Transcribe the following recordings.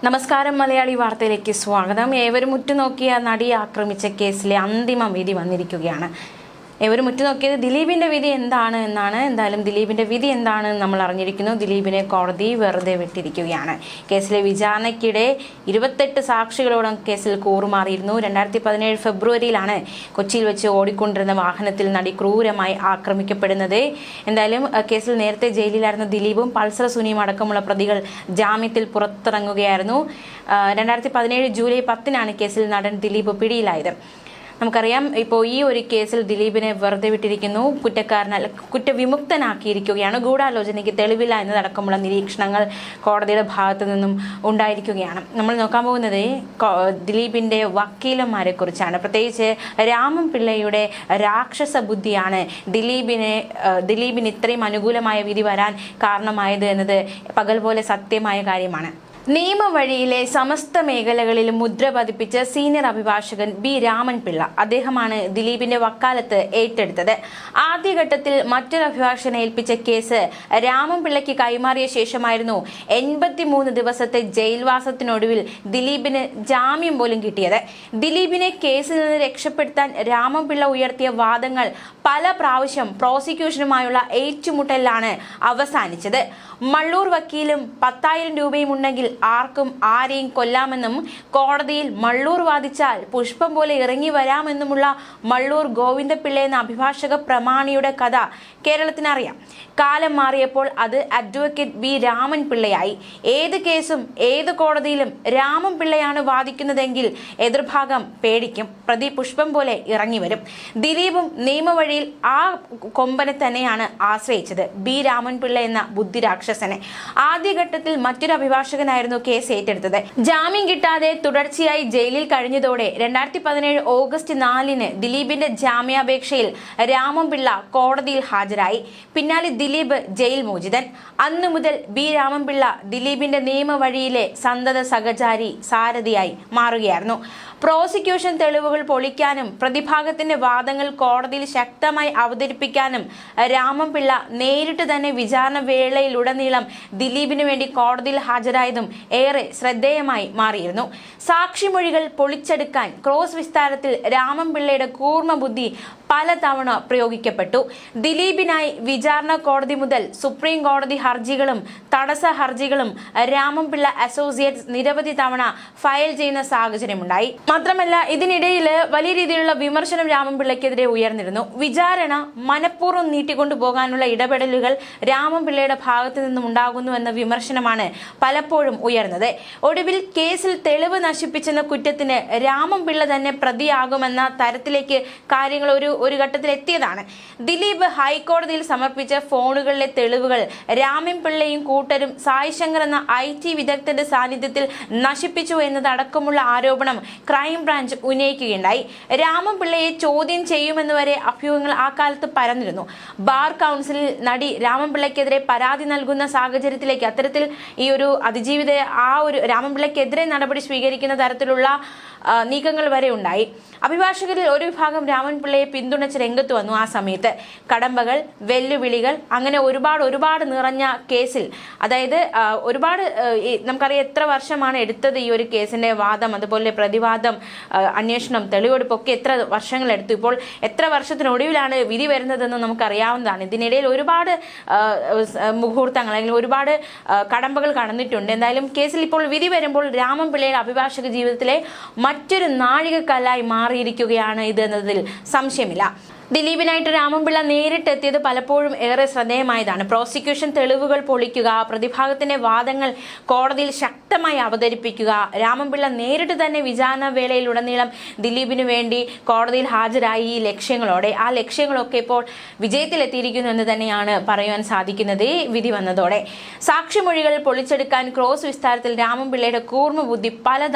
നമസ്കാരം മലയാളി വാർത്തയിലേക്ക് സ്വാഗതം. ഏവരും ഉറ്റുനോക്കിയ നടിയെ ആക്രമിച്ച കേസിലെ അന്തിമ വിധി വന്നിരിക്കുകയാണ്. ഏവരും ഉറ്റുനോക്കിയത് ദിലീപിന്റെ വിധി എന്താണ് എന്നാണ്. എന്തായാലും ദിലീപിന്റെ വിധി എന്താണെന്ന് നമ്മൾ അറിഞ്ഞിരിക്കുന്നു. ദിലീപിനെ കോടതി വെറുതെ വിട്ടിരിക്കുകയാണ്. കേസിലെ വിചാരണയ്ക്കിടെ 28 സാക്ഷികളോളം കേസിൽ കൂറുമാറിയിരുന്നു. 2017 ഫെബ്രുവരിയിലാണ് കൊച്ചിയിൽ വെച്ച് ഓടിക്കൊണ്ടിരുന്ന വാഹനത്തിൽ നടി ക്രൂരമായി ആക്രമിക്കപ്പെടുന്നത്. എന്തായാലും കേസിൽ നേരത്തെ ജയിലിലായിരുന്ന ദിലീപും പൾസർ സുനിയും അടക്കമുള്ള പ്രതികൾ ജാമ്യത്തിൽ പുറത്തിറങ്ങുകയായിരുന്നു. 2017 ജൂലൈ 10-നാണ് കേസിൽ നടൻ ദിലീപ് പിടിയിലായത്. നമുക്കറിയാം, ഇപ്പോൾ ഈ ഒരു കേസിൽ ദിലീപിനെ വെറുതെ വിട്ടിരിക്കുന്നു. കുറ്റവിമുക്തനാക്കിയിരിക്കുകയാണ്. ഗൂഢാലോചനയ്ക്ക് തെളിവില്ല എന്നതടക്കമുള്ള നിരീക്ഷണങ്ങൾ കോടതിയുടെ ഭാഗത്തു നിന്നും ഉണ്ടായിരിക്കുകയാണ്. നമ്മൾ നോക്കാൻ പോകുന്നത് ദിലീപിന്റെ വക്കീലന്മാരെ കുറിച്ചാണ്. പ്രത്യേകിച്ച് രാമൻ പിള്ളയുടെ രാക്ഷസ ബുദ്ധിയാണ് ദിലീപിന് ഇത്രയും അനുകൂലമായ വിധി വരാൻ കാരണമായത് എന്നത് പകൽ പോലെ സത്യമായ കാര്യമാണ്. നിയമവഴിയിലെ സമസ്ത മേഖലകളിലും മുദ്ര പതിപ്പിച്ച സീനിയർ അഭിഭാഷകൻ ബി രാമൻ പിള്ള, അദ്ദേഹമാണ് ദിലീപിന്റെ വക്കാലത്ത് ഏറ്റെടുത്തത്. ആദ്യഘട്ടത്തിൽ മറ്റൊരു അഭിഭാഷകനെ ഏൽപ്പിച്ച കേസ് രാമൻ പിള്ളയ്ക്ക് കൈമാറിയ ശേഷമായിരുന്നു 83 ദിവസത്തെ ജയിൽവാസത്തിനൊടുവിൽ ദിലീപിന് ജാമ്യം പോലും കിട്ടിയത്. ദിലീപിനെ കേസിൽ നിന്ന് രക്ഷപ്പെടുത്താൻ രാമൻ പിള്ള ഉയർത്തിയ വാദങ്ങൾ പല പ്രാവശ്യം പ്രോസിക്യൂഷനുമായുള്ള ഏറ്റുമുട്ടലിലാണ് അവസാനിച്ചത്. മള്ളൂർ വക്കീലും 10,000 രൂപയും ഉണ്ടെങ്കിൽ ആർക്കും ആരെയും കൊല്ലാമെന്നും കോടതിയിൽ മള്ളൂർ വാദിച്ചാൽ പുഷ്പം പോലെ ഇറങ്ങി വരാമെന്നുമുള്ള മള്ളൂർ ഗോവിന്ദപിള്ള എന്ന അഭിഭാഷക പ്രമാണിയുടെ കഥ കേരളത്തിനറിയാം. കാലം മാറിയപ്പോൾ അത് അഡ്വക്കേറ്റ് ബി രാമൻ പിള്ളയായി. ഏത് കേസും ഏത് കോടതിയിലും രാമൻ പിള്ളയാണ് വാദിക്കുന്നതെങ്കിൽ എതിർഭാഗം പേടിക്കും. പ്രതി പുഷ്പം പോലെ ഇറങ്ങി വരും. ദിലീപും നിയമവഴിയിൽ ആ കൊമ്പനെ തന്നെയാണ് ആശ്രയിച്ചത്, ബി രാമൻ പിള്ള എന്ന ബുദ്ധിരാക്ഷസനെ. ആദ്യഘട്ടത്തിൽ മറ്റൊരു അഭിഭാഷകനായിരുന്നു കേസ് ഏറ്റെടുത്തത്. ജാമ്യം കിട്ടാതെ തുടർച്ചയായി ജയിലിൽ കഴിഞ്ഞതോടെ 2017 ഓഗസ്റ്റ് 4-ന് ദിലീപിന്റെ ജാമ്യാപേക്ഷയിൽ രാമൻ പിള്ള കോടതിയിൽ ഹാജരായി. പിന്നാലെ ദിലീപ് ജയിൽ മോചിതൻ. അന്നു മുതൽ ബി രാമൻ പിള്ള ദിലീപിന്റെ നിയമവഴിയിലെ സന്തത സഹചാരി സാരഥിയായി മാറുകയായിരുന്നു. പ്രോസിക്യൂഷൻ തെളിവുകൾ പൊളിക്കാനും പ്രതിഭാഗത്തിന്റെ വാദങ്ങൾ കോടതിയിൽ ശക്തമായി അവതരിപ്പിക്കാനും രാമൻ പിള്ള നേരിട്ട് തന്നെ വിചാരണ വേളയിലുടനീളം ദിലീപിന് വേണ്ടി കോടതിയിൽ ഹാജരായതും ഏറെ ശ്രദ്ധേയമായി മാറിയിരുന്നു. സാക്ഷിമൊഴികൾ പൊളിച്ചെടുക്കാൻ ക്രോസ് വിസ്താരത്തിൽ രാമൻ പിള്ളയുടെ കൂർമ്മ ബുദ്ധി പലതവണ പ്രയോഗിക്കപ്പെട്ടു. ദിലീപിനായി വിചാരണ കോടതി മുതൽ സുപ്രീം കോടതി ഹർജികളും തടസ്സ ഹർജികളും രാമൻ പിള്ള അസോസിയേറ്റ്സ് നിരവധി തവണ ഫയൽ ചെയ്യുന്ന സാഹചര്യമുണ്ടായി. മാത്രമല്ല, ഇതിനിടയിൽ വലിയ രീതിയിലുള്ള വിമർശനം രാമൻ പിള്ളയ്ക്കെതിരെ ഉയർന്നിരുന്നു. വിചാരണ മനഃപൂർവ്വം നീട്ടിക്കൊണ്ടു പോകാനുള്ള ഇടപെടലുകൾ രാമൻ പിള്ളയുടെ ഭാഗത്തു നിന്നും ഉണ്ടാകുന്നു എന്ന വിമർശനമാണ് പലപ്പോഴും ഉയർന്നത്. ഒടുവിൽ കേസിൽ തെളിവ് നശിപ്പിച്ചെന്ന കുറ്റത്തിന് രാമൻ പിള്ള തന്നെ പ്രതിയാകുമെന്ന തരത്തിലേക്ക് കാര്യങ്ങൾ ഒരു ഘട്ടത്തിൽ എത്തിയതാണ്. ദിലീപ് ഹൈക്കോടതിയിൽ സമർപ്പിച്ച ഫോണുകളിലെ തെളിവുകൾ രാമൻ പിള്ളയും കൂട്ടരും സായ് ശങ്കർ എന്ന IT വിദഗ്ധന്റെ സാന്നിധ്യത്തിൽ നശിപ്പിച്ചു എന്നതടക്കമുള്ള ആരോപണം ക്രൈംബ്രാഞ്ച് ഉന്നയിക്കുകയുണ്ടായി. രാമൻ പിള്ളയെ ചോദ്യം ചെയ്യുമെന്ന് വരെ അഭ്യൂഹങ്ങൾ ആ കാലത്ത് പരന്നിരുന്നു. ബാർ കൗൺസിലിൽ നടി രാമൻ പിള്ളയ്ക്കെതിരെ പരാതി നൽകുന്ന സാഹചര്യത്തിലേക്ക് അത്തരത്തിൽ ഈ ഒരു അതിജീവിത രാമൻ പിള്ളയ്ക്കെതിരെ നടപടി സ്വീകരിക്കുന്ന തരത്തിലുള്ള നീക്കങ്ങൾ വരെ ഉണ്ടായി. അഭിഭാഷകരിൽ ഒരു വിഭാഗം രാമൻ പിള്ളയെ പിന്തുണച്ച് രംഗത്ത് വന്നു. ആ സമയത്ത് കടമ്പകൾ, വെല്ലുവിളികൾ, അങ്ങനെ ഒരുപാട് നിറഞ്ഞ കേസിൽ, അതായത് ഒരുപാട് നമുക്കറിയാം എത്ര വർഷമാണ് എടുത്തത് ഈ ഒരു കേസിന്റെ വാദം, അതുപോലെ പ്രതിവാദം, അന്വേഷണം, തെളിവെടുപ്പൊക്കെ എത്ര വർഷങ്ങൾ എടുത്തു. ഇപ്പോൾ എത്ര വർഷത്തിനൊടുവിലാണ് വിധി വരുന്നതെന്ന് നമുക്കറിയാവുന്നതാണ്. ഇതിനിടയിൽ ഒരുപാട് മുഹൂർത്തങ്ങൾ അല്ലെങ്കിൽ ഒരുപാട് കടമ്പകൾ കടന്നിട്ടുണ്ട്. എന്തായാലും കേസിൽ ഇപ്പോൾ വിധി വരുമ്പോൾ രാമൻ പിള്ളയുടെ അഭിഭാഷക ജീവിതത്തിലെ മറ്റൊരു നാഴികക്കല്ലായി മാറിയിരിക്കുകയാണ് ഇത് എന്നതിൽ സംശയമില്ല. ദിലീപിനായിട്ട് രാമൻ പിള്ള നേരിട്ടെത്തിയത് പലപ്പോഴും ഏറെ ശ്രദ്ധേയമായതാണ്. പ്രോസിക്യൂഷൻ തെളിവുകൾ പൊളിക്കുക, പ്രതിഭാഗത്തിന്റെ വാദങ്ങൾ കോടതിയിൽ ശക്തമായി അവതരിപ്പിക്കുക, രാമൻ പിള്ള നേരിട്ട് തന്നെ വിചാരണ വേളയിലുടനീളം ദിലീപിന് വേണ്ടി കോടതിയിൽ ഹാജരായി ഈ ലക്ഷ്യങ്ങളോടെ. ആ ലക്ഷ്യങ്ങളൊക്കെ ഇപ്പോൾ വിജയത്തിലെത്തിയിരിക്കുന്നു എന്ന് തന്നെയാണ് പറയുവാൻ സാധിക്കുന്നത് വിധി വന്നതോടെ. സാക്ഷിമൊഴികൾ പൊളിച്ചെടുക്കാൻ ക്രോസ് വിസ്താരത്തിൽ രാമൻ പിള്ളയുടെ കൂർമ്മ ബുദ്ധി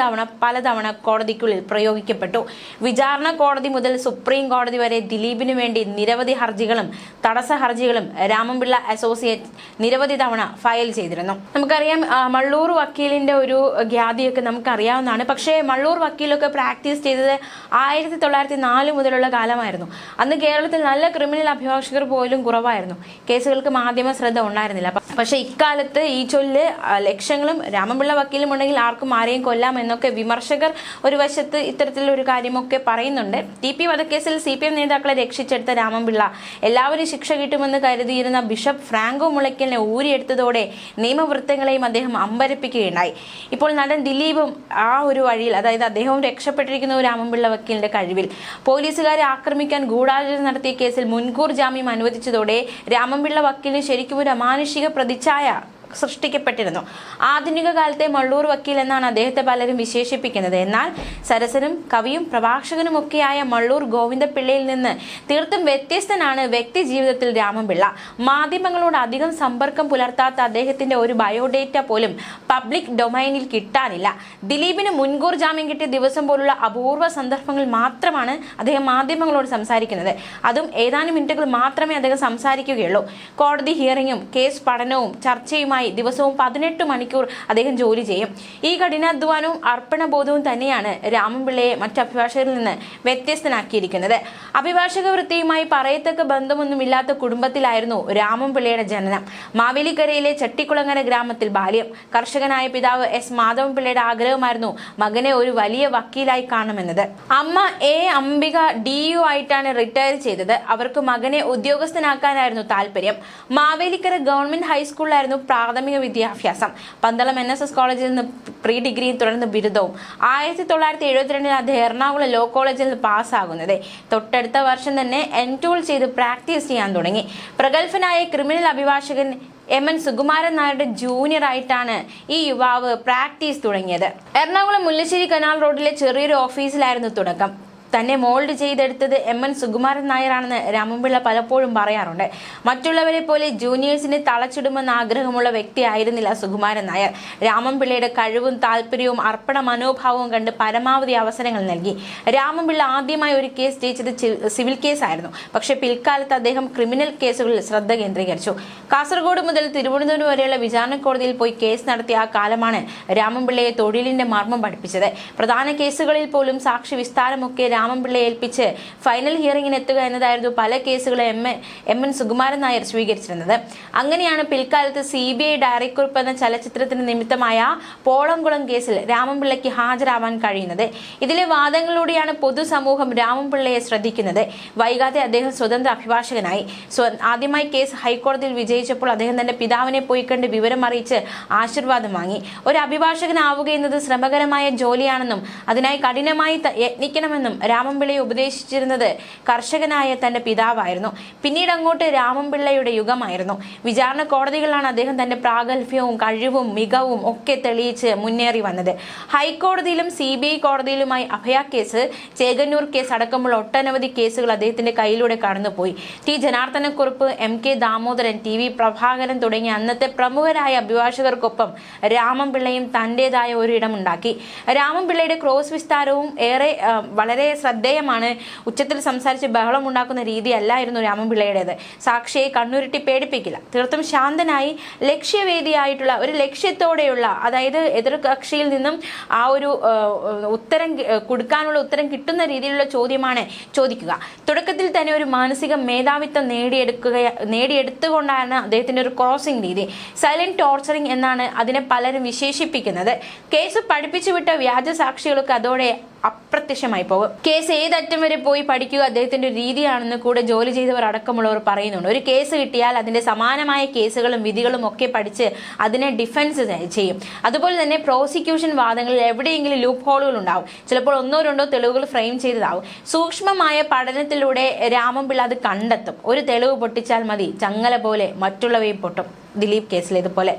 പലതവണ കോടതിക്കുള്ളിൽ പ്രയോഗിക്കപ്പെട്ടു. വിചാരണ കോടതി മുതൽ സുപ്രീം കോടതി വരെ ദിലീപിന് ദിലീപിന് വേണ്ടി നിരവധി ഹർജികളും തടസ്സ ഹർജികളും രാമൻപിള്ള അസോസിയേറ്റ് നിരവധി തവണ ഫയൽ ചെയ്തിരുന്നു. നമുക്കറിയാം മള്ളൂർ വക്കീലിന്റെ ഒരു ഖ്യാതിയൊക്കെ നമുക്കറിയാവുന്നതാണ്. പക്ഷേ മള്ളൂർ വക്കീലൊക്കെ പ്രാക്ടീസ് ചെയ്തത് 1904 മുതലുള്ള കാലമായിരുന്നു. അന്ന് കേരളത്തിൽ നല്ല ക്രിമിനൽ അഭിഭാഷകർ പോലും കുറവായിരുന്നു. കേസുകൾക്ക് മാധ്യമ ശ്രദ്ധ ഉണ്ടായിരുന്നില്ല. പക്ഷെ ഇക്കാലത്ത് ഈ ചൊല്ല് ലക്ഷങ്ങളും രാമൻപിള്ള വക്കീലും ഉണ്ടെങ്കിൽ ആർക്കും ആരെയും കൊല്ലാം എന്നൊക്കെ വിമർശകർ ഒരു വശത്ത് ഇത്തരത്തിലുള്ള ഒരു കാര്യമൊക്കെ പറയുന്നുണ്ട്. TP വധക്കേസിൽ CPM നേതാക്കളെ രക്ഷിച്ചെടുത്ത രാമൻപിള്ള എല്ലാവരും ശിക്ഷ കിട്ടുമെന്ന് കരുതിയിരുന്ന ബിഷപ്പ് ഫ്രാങ്കോ മുളയ്ക്കലിനെ ഊരിയെടുത്തതോടെ നിയമവൃത്തങ്ങളെയും അദ്ദേഹം അമ്പരപ്പിക്കുകയുണ്ടായി. ഇപ്പോൾ നടൻ ദിലീപും ആ ഒരു വഴിയിൽ, അതായത് അദ്ദേഹവും രക്ഷപ്പെട്ടിരിക്കുന്ന രാമൻപിള്ള വക്കീലിന്റെ കഴിവിൽ. പോലീസുകാരെ ആക്രമിക്കാൻ ഗൂഢാലോചന നടത്തിയ കേസിൽ മുൻകൂർ ജാമ്യം അനുവദിച്ചതോടെ രാമൻപിള്ള വക്കീലിന് ശരിക്കും ഒരു അമാനുഷിക പ്രതിച്ഛായ സൃഷ്ടിക്കപ്പെട്ടിരുന്നു. ആധുനിക കാലത്തെ മള്ളൂർ വക്കീൽ എന്നാണ് അദ്ദേഹത്തെ പലരും വിശേഷിപ്പിക്കുന്നത്. എന്നാൽ സരസനും കവിയും പ്രഭാഷകനുമൊക്കെയായ മള്ളൂർ ഗോവിന്ദപിള്ളയിൽ നിന്ന് തീർത്തും വ്യത്യസ്തനാണ് വ്യക്തി ജീവിതത്തിൽ രാമൻപിള്ള. മാധ്യമങ്ങളോട് അധികം സമ്പർക്കം പുലർത്താത്ത അദ്ദേഹത്തിന്റെ ഒരു ബയോഡേറ്റ പോലും പബ്ലിക് ഡൊമൈനിൽ കിട്ടാനില്ല. ദിലീപിന് മുൻകൂർ ജാമ്യം കിട്ടിയ ദിവസം പോലുള്ള അപൂർവ സന്ദർഭങ്ങളിൽ മാത്രമാണ് അദ്ദേഹം മാധ്യമങ്ങളോട് സംസാരിക്കുന്നത്. അതും ഏതാനും മിനിറ്റുകൾ മാത്രമേ അദ്ദേഹം സംസാരിക്കുകയുള്ളൂ. കോടതി ഹിയറിംഗും കേസ് പഠനവും ചർച്ചയുമായി ദിവസവും 18 മണിക്കൂർ അദ്ദേഹം ജോലി ചെയ്യും. ഈ കഠിനാധ്വാനവും അർപ്പണബോധവും തന്നെയാണ് രാമൻപിള്ളയെ മറ്റ് അഭിഭാഷകരിൽ നിന്ന് വ്യത്യസ്തനാക്കിയിരിക്കുന്നത്. അഭിഭാഷക വൃത്തിയുമായി പറയത്തക്ക ബന്ധമൊന്നുമില്ലാത്ത കുടുംബത്തിലായിരുന്നു രാമൻപിള്ളയുടെ ജനനം. മാവേലിക്കരയിലെ ചട്ടിക്കുളങ്ങര ഗ്രാമത്തിൽ ബാല്യം. കർഷകനായ പിതാവ് S. മാധവൻപിള്ളയുടെ ആഗ്രഹമായിരുന്നു മകനെ ഒരു വലിയ വക്കീലായി കാണണമെന്നത്. അമ്മ A. അംബിക DU ആയിട്ടാണ് റിട്ടയർ ചെയ്തത്. അവർക്ക് മകനെ ഉദ്യോഗസ്ഥനാക്കാനായിരുന്നു താല്പര്യം. മാവേലിക്കര ഗവൺമെന്റ് ഹൈസ്കൂളിലായിരുന്നു പ്രാഥമിക വിദ്യാഭ്യാസം. പന്തളം NSS കോളേജിൽ നിന്ന് പ്രീ ഡിഗ്രിയും തുടർന്ന് ബിരുദവും. 1972 അദ്ദേഹം എറണാകുളം ലോ കോളേജിൽ നിന്ന് പാസ്സാകുന്നത്. തൊട്ടടുത്ത വർഷം തന്നെ എൻടോൾ ചെയ്ത് പ്രാക്ടീസ് ചെയ്യാൻ തുടങ്ങി. പ്രഗത്ഭനായ ക്രിമിനൽ അഭിഭാഷകൻ MN സുകുമാരൻ നായരുടെ ജൂനിയർ ആയിട്ടാണ് ഈ യുവാവ് പ്രാക്ടീസ് തുടങ്ങിയത്. എറണാകുളം മുല്ലശ്ശേരി കനാൽ റോഡിലെ ചെറിയൊരു ഓഫീസിലായിരുന്നു തുടക്കം. തന്നെ മോൾഡ് ചെയ്തെടുത്തത് MN സുകുമാരൻ നായരാണെന്ന് രാമൻപിള്ള പലപ്പോഴും പറയാറുണ്ട്. മറ്റുള്ളവരെ പോലെ ജൂനിയേഴ്സിനെ തളച്ചിടുമെന്ന് ആഗ്രഹമുള്ള വ്യക്തിയായിരുന്നില്ല സുകുമാരൻ നായർ. രാമൻപിള്ളയുടെ കഴിവും താല്പര്യവും അർപ്പണ മനോഭാവവും കണ്ട് പരമാവധി അവസരങ്ങൾ നൽകി. രാമൻപിള്ള ആദ്യമായി ഒരു കേസ് ജയിച്ചത് സിവിൽ കേസായിരുന്നു. പക്ഷെ പിൽക്കാലത്ത് അദ്ദേഹം ക്രിമിനൽ കേസുകളിൽ ശ്രദ്ധ കേന്ദ്രീകരിച്ചു. കാസർഗോഡ് മുതൽ തിരുവനന്തപുരം വരെയുള്ള വിചാരണ കോടതിയിൽ പോയി കേസ് നടത്തിയ ആ കാലമാണ് രാമൻപിള്ളയെ തൊഴിലിന്റെ മർമ്മം പഠിപ്പിച്ചത്. പ്രധാന കേസുകളിൽ പോലും സാക്ഷി വിസ്താരമൊക്കെ രാമൻപിള്ളയെ ഏൽപ്പിച്ച് ഫൈനൽ ഹിയറിംഗിന് എത്തുക എന്നതായിരുന്നു പല കേസുകളും MN സുകുമാരൻ നായർ സ്വീകരിച്ചിരുന്നത്. അങ്ങനെയാണ് പിൽക്കാലത്ത് CBI ഡയറിക്കുറിപ്പ് എന്ന ചലച്ചിത്രത്തിന് നിമിത്തമായ പോളംകുളം കേസിൽ രാമൻപിള്ളയ്ക്ക് ഹാജരാവാൻ കഴിയുന്നത്. ഇതിലെ വാദങ്ങളിലൂടെയാണ് പൊതുസമൂഹം രാമൻപിള്ളയെ ശ്രദ്ധിക്കുന്നത്. വൈകാതെ അദ്ദേഹം സ്വതന്ത്ര അഭിഭാഷകനായി. ആദ്യമായി കേസ് ഹൈക്കോടതിയിൽ വിജയിച്ചപ്പോൾ അദ്ദേഹം തന്റെ പിതാവിനെ പോയി കണ്ട് വിവരം അറിയിച്ച് ആശീർവാദം വാങ്ങി. ഒരു അഭിഭാഷകനാവുക എന്നത് ശ്രമകരമായ ജോലിയാണെന്നും അതിനായി കഠിനമായി യത്നിക്കണമെന്നും രാമൻപിള്ളയെ ഉപദേശിച്ചിരുന്നത് കർഷകനായ തന്റെ പിതാവായിരുന്നു. പിന്നീട് അങ്ങോട്ട് രാമൻപിള്ളയുടെ യുഗമായിരുന്നു. വിചാരണ കോടതികളിലാണ് അദ്ദേഹം തന്റെ പ്രാഗൽഭ്യവും കഴിവും മികവും ഒക്കെ തെളിയിച്ച് മുന്നേറി വന്നത്. ഹൈക്കോടതിയിലും CBI കോടതിയിലുമായി അഭയ കേസ്, ചേകന്നൂർ കേസ് അടക്കമുള്ള ഒട്ടനവധി കേസുകൾ അദ്ദേഹത്തിന്റെ കയ്യിലൂടെ കടന്നുപോയി. T. Janardhanakurup, MK Damodaran, TV Prabhakaran തുടങ്ങിയ അന്നത്തെ പ്രമുഖരായ അഭിഭാഷകർക്കൊപ്പം രാമൻപിള്ളയും തന്റേതായ ഒരിടം ഉണ്ടാക്കി. രാമൻപിള്ളയുടെ ക്രോസ് വിസ്താരവും വളരെ ശ്രദ്ധേയമാണ്. ഉച്ചത്തിൽ സംസാരിച്ച് ബഹളം ഉണ്ടാക്കുന്ന രീതിയല്ലായിരുന്നു രാമൻപിള്ളയുടേത്. സാക്ഷിയെ കണ്ണുരുട്ടി പേടിപ്പിക്കില്ല. തീർത്തും ശാന്തനായി ലക്ഷ്യവേദിയായിട്ടുള്ള ഒരു ലക്ഷ്യത്തോടെയുള്ള, അതായത് എതിർകക്ഷിയിൽ നിന്നും ആ ഒരു ഉത്തരം കൊടുക്കാനുള്ള ഉത്തരം കിട്ടുന്ന രീതിയിലുള്ള ചോദ്യമാണ് ചോദിക്കുക. തുടക്കത്തിൽ തന്നെ ഒരു മാനസിക മേധാവിത്വം നേടിയെടുത്തുകൊണ്ടാണ് അദ്ദേഹത്തിന്റെ ഒരു ക്രോസിംഗ് രീതി. സൈലന്റ് ടോർച്ചറിംഗ് എന്നാണ് അതിനെ പലരും വിശേഷിപ്പിക്കുന്നത്. കേസ് പഠിപ്പിച്ചു വിട്ട വ്യാജ സാക്ഷികളൊക്കെ അതോടെ അപ്രത്യക്ഷമായി പോകും. കേസ് ഏതറ്റം വരെ പോയി പഠിക്കുക അദ്ദേഹത്തിന്റെ രീതിയാണെന്ന് കൂടെ ജോലി ചെയ്തവർ അടക്കമുള്ളവർ പറയുന്നുണ്ട്. ഒരു കേസ് കിട്ടിയാൽ അതിന്റെ സമാനമായ കേസുകളും വിധികളും ഒക്കെ പഠിച്ച് അതിനെ ഡിഫൻസ് ചെയ്യും. അതുപോലെ തന്നെ പ്രോസിക്യൂഷൻ വാദങ്ങളിൽ എവിടെയെങ്കിലും ലൂപ്പ് ഹോളുകൾ ഉണ്ടാവും. ചിലപ്പോൾ 1-2 തെളിവുകൾ ഫ്രെയിം ചെയ്തതാവും. സൂക്ഷ്മമായ പഠനത്തിലൂടെ രാമൻപിള്ള അത് കണ്ടെത്തും. ഒരു തെളിവ് പൊട്ടിച്ചാൽ മതി, ചങ്ങല പോലെ മറ്റുള്ളവയും പൊട്ടും. ദിലീപ് കേസിലേതുപോലെ.